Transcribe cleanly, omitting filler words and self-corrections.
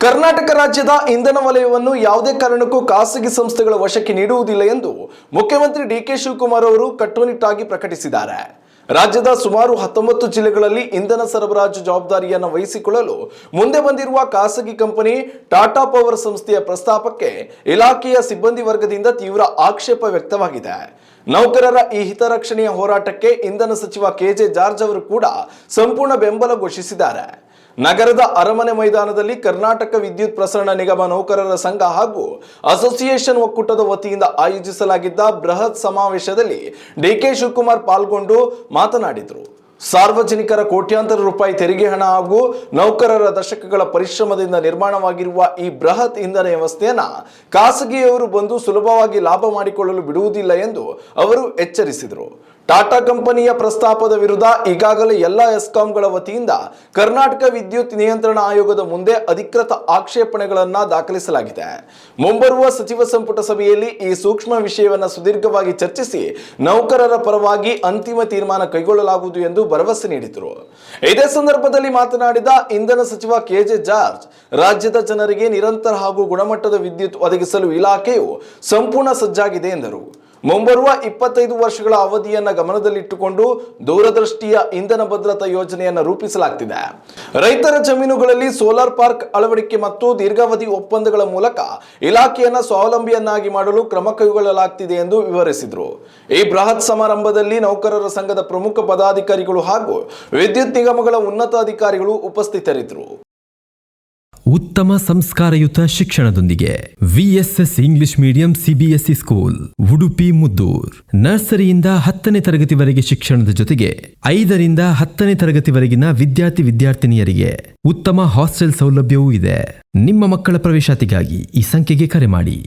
ಕರ್ನಾಟಕ ರಾಜ್ಯದ ಇಂಧನ ವಲಯವನ್ನು ಯಾವುದೇ ಕಾರಣಕ್ಕೂ ಖಾಸಗಿ ಸಂಸ್ಥೆಗಳ ವಶಕ್ಕೆ ನೀಡುವುದಿಲ್ಲ ಎಂದು ಮುಖ್ಯಮಂತ್ರಿ ಡಿಕೆ ಶಿವಕುಮಾರ್ ಅವರು ಕಟ್ಟುನಿಟ್ಟಾಗಿ ಪ್ರಕಟಿಸಿದ್ದಾರೆ. ರಾಜ್ಯದ ಸುಮಾರು 19 ಜಿಲ್ಲೆಗಳಲ್ಲಿ ಇಂಧನ ಸರಬರಾಜು ಜವಾಬ್ದಾರಿಯನ್ನು ವಹಿಸಿಕೊಳ್ಳಲು ಮುಂದೆ ಬಂದಿರುವ ಖಾಸಗಿ ಕಂಪನಿ ಟಾಟಾ ಪವರ್ ಸಂಸ್ಥೆಯ ಪ್ರಸ್ತಾಪಕ್ಕೆ ಇಲಾಖೆಯ ಸಿಬ್ಬಂದಿ ವರ್ಗದಿಂದ ತೀವ್ರ ಆಕ್ಷೇಪ ವ್ಯಕ್ತವಾಗಿದೆ. ನೌಕರರ ಈ ಹಿತರಕ್ಷಣೆಯ ಹೋರಾಟಕ್ಕೆ ಇಂಧನ ಸಚಿವ ಕೆಜೆ ಜಾರ್ಜ್ ಅವರು ಕೂಡ ಸಂಪೂರ್ಣ ಬೆಂಬಲ ಘೋಷಿಸಿದ್ದಾರೆ. ನಗರದ ಅರಮನೆ ಮೈದಾನದಲ್ಲಿ ಕರ್ನಾಟಕ ವಿದ್ಯುತ್ ಪ್ರಸರಣ ನಿಗಮ ನೌಕರರ ಸಂಘ ಹಾಗೂ ಅಸೋಸಿಯೇಷನ್ ಒಕ್ಕೂಟದ ವತಿಯಿಂದ ಆಯೋಜಿಸಲಾಗಿದ್ದ ಬೃಹತ್ ಸಮಾವೇಶದಲ್ಲಿ ಡಿಕೆ ಶಿವಕುಮಾರ್ ಪಾಲ್ಗೊಂಡು ಮಾತನಾಡಿದರು. ಸಾರ್ವಜನಿಕರ ಕೋಟ್ಯಾಂತರ ರೂಪಾಯಿ ತೆರಿಗೆ ಹಣ ಹಾಗೂ ನೌಕರರ ದಶಕಗಳ ಪರಿಶ್ರಮದಿಂದ ನಿರ್ಮಾಣವಾಗಿರುವ ಈ ಬೃಹತ್ ಇಂಧನ ವ್ಯವಸ್ಥೆಯನ್ನ ಖಾಸಗಿಯವರು ಬಂದು ಸುಲಭವಾಗಿ ಲಾಭ ಮಾಡಿಕೊಳ್ಳಲು ಬಿಡುವುದಿಲ್ಲ ಎಂದು ಅವರು ಎಚ್ಚರಿಸಿದರು. ಟಾಟಾ ಕಂಪನಿಯ ಪ್ರಸ್ತಾಪದ ವಿರುದ್ಧ ಈಗಾಗಲೇ ಎಲ್ಲ ಎಸ್ಕಾಂಗಳ ವತಿಯಿಂದ ಕರ್ನಾಟಕ ವಿದ್ಯುತ್ ನಿಯಂತ್ರಣ ಆಯೋಗದ ಮುಂದೆ ಅಧಿಕೃತ ಆಕ್ಷೇಪಣೆಗಳನ್ನು ದಾಖಲಿಸಲಾಗಿದೆ. ಮುಂಬರುವ ಸಚಿವ ಸಂಪುಟ ಸಭೆಯಲ್ಲಿ ಈ ಸೂಕ್ಷ್ಮ ವಿಷಯವನ್ನು ಸುದೀರ್ಘವಾಗಿ ಚರ್ಚಿಸಿ ನೌಕರರ ಪರವಾಗಿ ಅಂತಿಮ ತೀರ್ಮಾನ ಕೈಗೊಳ್ಳಲಾಗುವುದು ಎಂದು ಭರವಸೆ ನೀಡಿದರು. ಇದೇ ಸಂದರ್ಭದಲ್ಲಿ ಮಾತನಾಡಿದ ಇಂಧನ ಸಚಿವ ಕೆಜೆ ಜಾರ್ಜ್, ರಾಜ್ಯದ ಜನರಿಗೆ ನಿರಂತರ ಹಾಗೂ ಗುಣಮಟ್ಟದ ವಿದ್ಯುತ್ ಒದಗಿಸಲು ಇಲಾಖೆಯು ಸಂಪೂರ್ಣ ಸಜ್ಜಾಗಿದೆ ಎಂದರು. ಮುಂಬರುವ 25 ವರ್ಷಗಳ ಅವಧಿಯನ್ನು ಗಮನದಲ್ಲಿಟ್ಟುಕೊಂಡು ದೂರದೃಷ್ಟಿಯ ಇಂಧನ ಭದ್ರತಾ ಯೋಜನೆಯನ್ನು ರೂಪಿಸಲಾಗುತ್ತಿದೆ. ರೈತರ ಜಮೀನುಗಳಲ್ಲಿ ಸೋಲಾರ್ ಪಾರ್ಕ್ ಅಳವಡಿಕೆ ಮತ್ತು ದೀರ್ಘಾವಧಿ ಒಪ್ಪಂದಗಳ ಮೂಲಕ ಇಲಾಖೆಯನ್ನು ಸ್ವಾವಲಂಬಿಯನ್ನಾಗಿ ಮಾಡಲು ಕ್ರಮ ಕೈಗೊಳ್ಳಲಾಗುತ್ತಿದೆ ಎಂದು ವಿವರಿಸಿದರು. ಈ ಬೃಹತ್ ಸಮಾರಂಭದಲ್ಲಿ ನೌಕರರ ಸಂಘದ ಪ್ರಮುಖ ಪದಾಧಿಕಾರಿಗಳು ಹಾಗೂ ವಿದ್ಯುತ್ ನಿಗಮಗಳ ಉನ್ನತ ಅಧಿಕಾರಿಗಳು ಉಪಸ್ಥಿತರಿದ್ದರು. ಉತ್ತಮ ಸಂಸ್ಕಾರಯುತ ಶಿಕ್ಷಣದೊಂದಿಗೆ VSS English medium CBSE school Udupi Muddur. ನರ್ಸರಿಯಿಂದ 10ನೇ ತರಗತಿವರೆಗೆ ಶಿಕ್ಷಣದ ಜೊತೆಗೆ 5ರಿಂದ 10ನೇ ತರಗತಿವರೆಗಿನ ವಿದ್ಯಾರ್ಥಿನಿಯರಿಗೆ ಉತ್ತಮ ಹಾಸ್ಟೆಲ್ ಸೌಲಭ್ಯವೂ ಇದೆ. ನಿಮ್ಮ ಮಕ್ಕಳ ಪ್ರವೇಶಾತಿಗಾಗಿ ಈ ಸಂಖ್ಯೆಗೆ ಕರೆ ಮಾಡಿ.